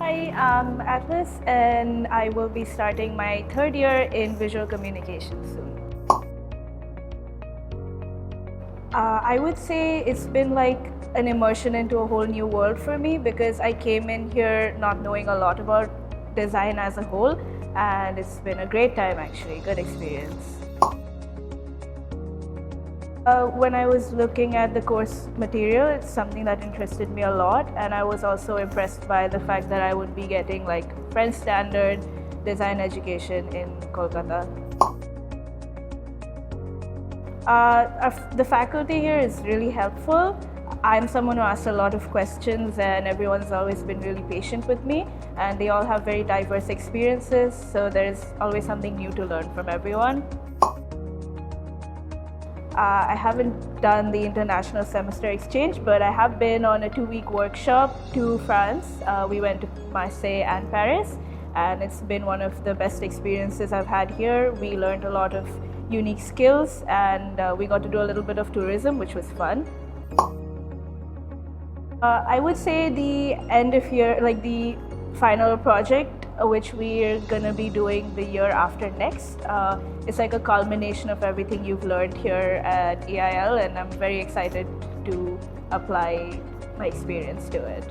Hi, I'm Atlas and I will be starting my third year in visual communication soon. I would say it's been like an immersion into a whole new world for me because I came in here not knowing a lot about design as a whole, and it's been a great time actually, good experience. When I was looking at the course material, it's something that interested me a lot, and I was also impressed by the fact that I would be getting like French standard design education in Kolkata. The faculty here is really helpful. I'm someone who asks a lot of questions, and everyone's always been really patient with me, and they all have very diverse experiences, so there's always something new to learn from everyone. I haven't done the international semester exchange, but I have been on a 2-week workshop to France. We went to Marseille and Paris, and it's been one of the best experiences I've had here. We learned a lot of unique skills, and we got to do a little bit of tourism, which was fun. I would say the end of year, like the final project, which we're gonna be doing the year after next. It's like a culmination of everything you've learned here at EIL, and I'm very excited to apply my experience to it.